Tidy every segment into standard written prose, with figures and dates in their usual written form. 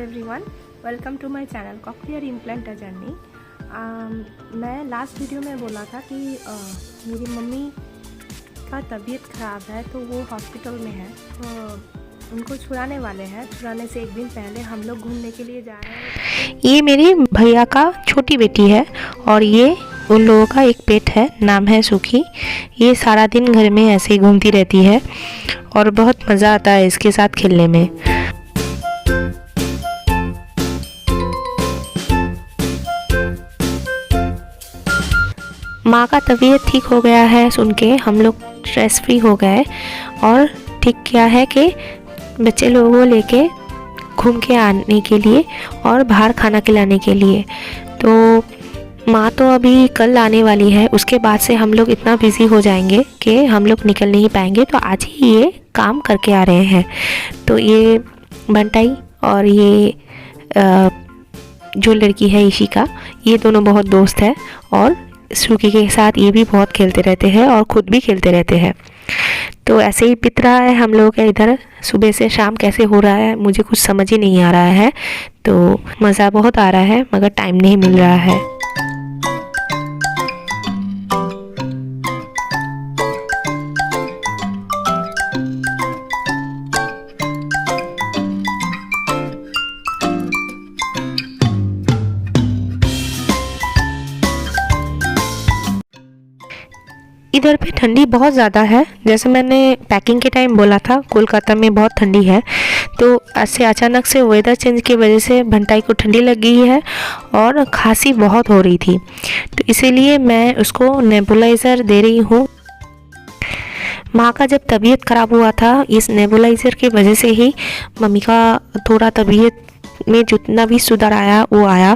Everyone, welcome to my channel cochlear implant journey. मैं last video में बोला था कि मेरी मम्मी का तबीयत ख़राब है तो वो हॉस्पिटल में है, तो उनको छुड़ाने वाले हैं। छुड़ाने से एक दिन पहले हम लोग घूमने के लिए जा रहे हैं। ये मेरे भैया का छोटी बेटी है और ये उन लोगों का एक पेट है, नाम है सुखी। ये सारा दिन घर में ऐसे ही घूमती रहती है और बहुत मज़ा आता है इसके साथ खेलने में। माँ का तबीयत ठीक हो गया है सुन के हम लोग स्ट्रेस फ्री हो गए और ठीक किया है कि बच्चे लोगों को लेके घूम के आने के लिए और बाहर खाना खिलाने के लिए। तो माँ तो अभी कल आने वाली है, उसके बाद से हम लोग इतना बिज़ी हो जाएंगे कि हम लोग निकल नहीं पाएंगे। तो आज ही ये काम करके आ रहे हैं। तो ये बंटाई और ये जो लड़की है इशिका, ये दोनों बहुत दोस्त है और सुकी के साथ ये भी बहुत खेलते रहते हैं और ख़ुद भी खेलते रहते हैं। तो ऐसे ही बीत रहा है हम लोगों का इधर। सुबह से शाम कैसे हो रहा है मुझे कुछ समझ ही नहीं आ रहा है। तो मज़ा बहुत आ रहा है मगर टाइम नहीं मिल रहा है। इधर पे ठंडी बहुत ज़्यादा है, जैसे मैंने पैकिंग के टाइम बोला था कोलकाता में बहुत ठंडी है। तो ऐसे अचानक से वेदर चेंज की वजह से भंटाई को ठंडी लग गई है और खांसी बहुत हो रही थी। तो इसीलिए मैं उसको नेबुलाइज़र दे रही हूँ। माँ का जब तबीयत ख़राब हुआ था इस नेबुलाइज़र की वजह से ही मम्मी का थोड़ा तबीयत में जितना भी सुधार आया वो आया।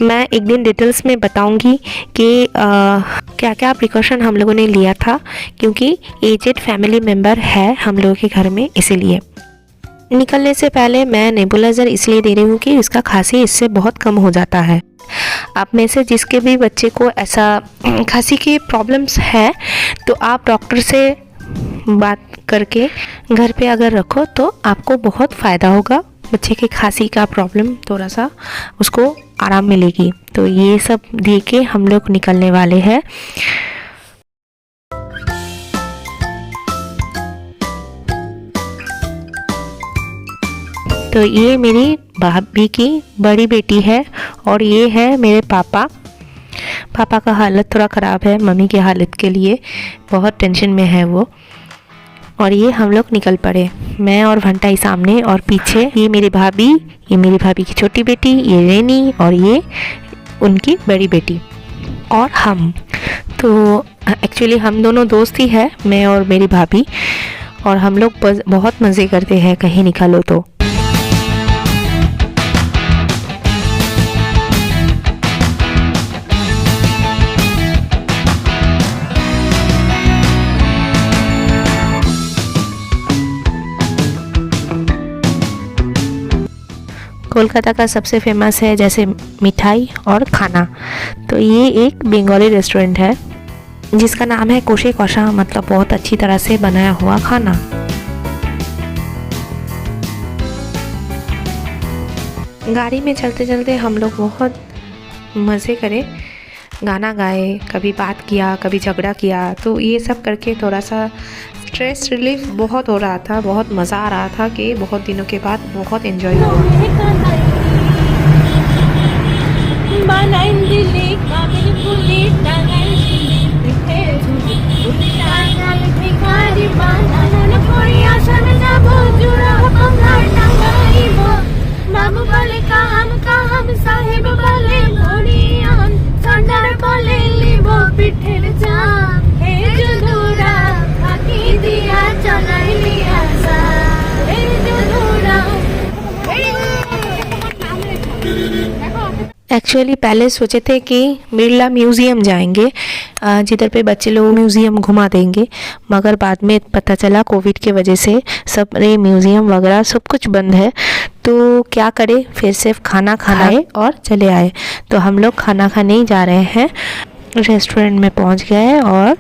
मैं एक दिन डिटेल्स में बताऊंगी कि क्या क्या प्रिकॉशन हम लोगों ने लिया था, क्योंकि एजेड फैमिली मेम्बर है हम लोगों के घर में। इसीलिए निकलने से पहले मैं नेबुलाइज़र इसलिए दे रही हूँ कि इसका खांसी इससे बहुत कम हो जाता है। आप में से जिसके भी बच्चे को ऐसा खांसी की प्रॉब्लम्स है तो आप डॉक्टर से बात करके घर पे अगर रखो तो आपको बहुत फ़ायदा होगा। बच्चे के खांसी का प्रॉब्लम थोड़ा सा उसको आराम मिलेगी। तो ये सब दे के हम लोग निकलने वाले हैं। तो ये मेरी भाभी की बड़ी बेटी है और ये है मेरे पापा। पापा का हालत थोड़ा ख़राब है, मम्मी की हालत के लिए बहुत टेंशन में है वो। और ये हम लोग निकल पड़े, मैं और भंटाई सामने और पीछे ये मेरी भाभी, ये मेरी भाभी की छोटी बेटी, ये रेनी और ये उनकी बड़ी बेटी और हम। तो एक्चुअली हम दोनों दोस्त ही है, मैं और मेरी भाभी, और हम लोग बहुत मज़े करते हैं कहीं निकलो तो। कोलकाता का सबसे फेमस है जैसे मिठाई और खाना। तो ये एक बंगाली रेस्टोरेंट है जिसका नाम है कोशी कौशा, मतलब बहुत अच्छी तरह से बनाया हुआ खाना। गाड़ी में चलते चलते हम लोग बहुत मज़े करे, गाना गाए, कभी बात किया, कभी झगड़ा किया। तो ये सब करके थोड़ा सा स्ट्रेस रिलीफ बहुत हो रहा था, बहुत मज़ा आ रहा था कि बहुत दिनों के बाद बहुत एंजॉय हुआ। एक्चुअली पहले सोचे थे कि बिरला म्यूज़ियम जाएंगे, जिधर पे बच्चे लोग म्यूज़ियम घुमा देंगे, मगर बाद में पता चला कोविड की वजह से सब म्यूज़ियम वगैरह सब कुछ बंद है। तो क्या करें, फिर सिर्फ खाना खाए और चले आए। तो हम लोग खाना खाने ही जा रहे हैं। रेस्टोरेंट में पहुंच गए और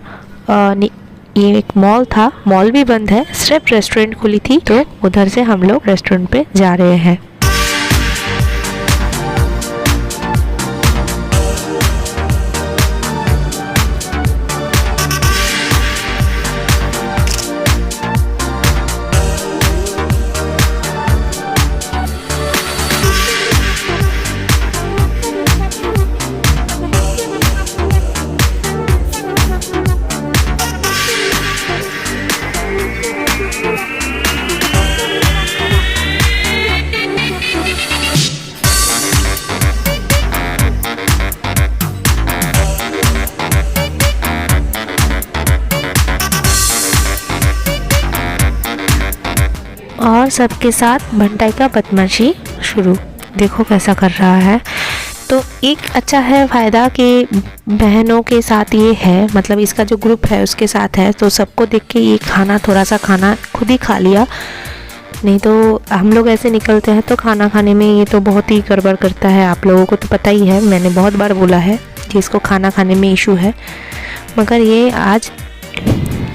ये एक मॉल था, मॉल भी बंद है, सिर्फ रेस्टोरेंट खुली थी। तो उधर से हम लोग रेस्टोरेंट पे जा रहे हैं। और सबके साथ भंटाई का बदमाशी शुरू। देखो कैसा कर रहा है। तो एक अच्छा है फ़ायदा कि बहनों के साथ ये है, मतलब इसका जो ग्रुप है उसके साथ है, तो सबको देख के ये खाना, थोड़ा सा खाना खुद ही खा लिया। नहीं तो हम लोग ऐसे निकलते हैं तो खाना खाने में ये तो बहुत ही गड़बड़ करता है। आप लोगों को तो पता ही है, मैंने बहुत बार बोला है कि इसको खाना खाने में इशू है, मगर ये आज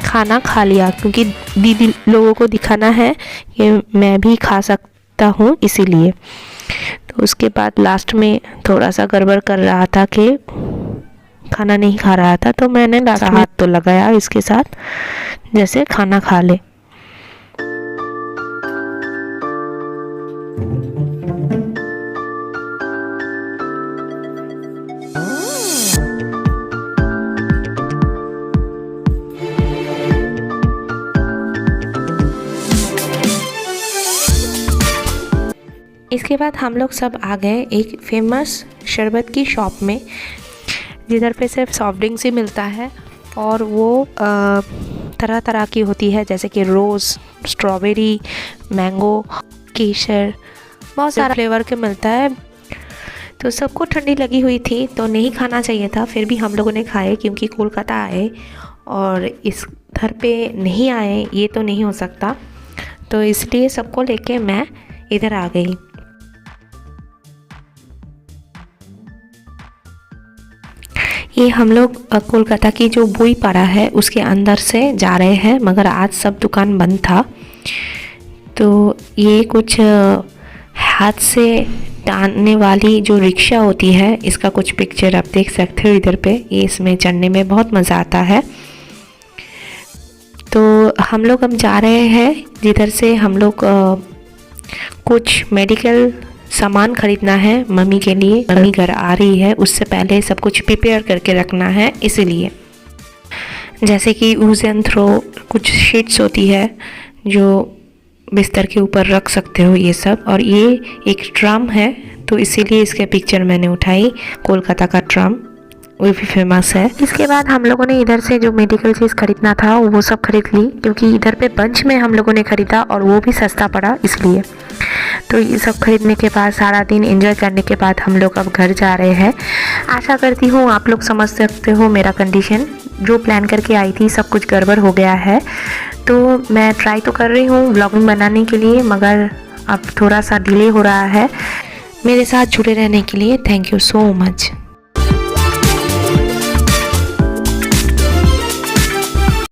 खाना खा लिया क्योंकि दीदी लोगों को दिखाना है कि मैं भी खा सकता हूँ, इसीलिए। तो उसके बाद लास्ट में थोड़ा सा गड़बड़ कर रहा था कि खाना नहीं खा रहा था, तो मैंने लास्ट हाथ तो लगाया इसके साथ, जैसे खाना खा ले। इसके बाद हम लोग सब आ गए एक फेमस शरबत की शॉप में, जिधर पे सिर्फ सॉफ्ट ड्रिंक्स ही मिलता है और वो तरह तरह की होती है, जैसे कि रोज़, स्ट्रॉबेरी, मैंगो, केसर, बहुत सारा फ्लेवर के मिलता है। तो सबको ठंडी लगी हुई थी तो नहीं खाना चाहिए था, फिर भी हम लोगों ने खाए क्योंकि कोलकाता आए और इस घर पे नहीं आए, ये तो नहीं हो सकता। तो इसलिए सबको लेके मैं इधर आ गई। ये हम लोग कोलकाता की जो बोई पारा है उसके अंदर से जा रहे हैं, मगर आज सब दुकान बंद था। तो ये कुछ हाथ से टानने वाली जो रिक्शा होती है, इसका कुछ पिक्चर आप देख सकते हो इधर पे। ये इसमें चढ़ने में बहुत मज़ा आता है। तो हम लोग अब जा रहे हैं जिधर से हम लोग कुछ मेडिकल सामान खरीदना है मम्मी के लिए। मम्मी घर आ रही है, उससे पहले सब कुछ प्रिपेयर करके रखना है, इसीलिए। जैसे कि यूज़ एंड थ्रो कुछ शीट्स होती है जो बिस्तर के ऊपर रख सकते हो, ये सब। और ये एक ड्रम है, तो इसीलिए इसके पिक्चर मैंने उठाई। कोलकाता का ड्रम वो भी फेमस है। इसके बाद हम लोगों ने इधर से जो मेडिकल चीज़ खरीदना था वो सब खरीद ली, क्योंकि इधर पे बंच में हम लोगों ने खरीदा और वो भी सस्ता पड़ा, इसलिए। तो ये सब खरीदने के बाद, सारा दिन एंजॉय करने के बाद हम लोग अब घर जा रहे हैं। आशा करती हूँ आप लोग समझ सकते हो मेरा कंडीशन। जो प्लान करके आई थी सब कुछ गड़बड़ हो गया है। तो मैं ट्राई तो कर रही हूँ व्लॉगिंग बनाने के लिए, मगर अब थोड़ा सा डिले हो रहा है। मेरे साथ जुड़े रहने के लिए थैंक यू सो मच।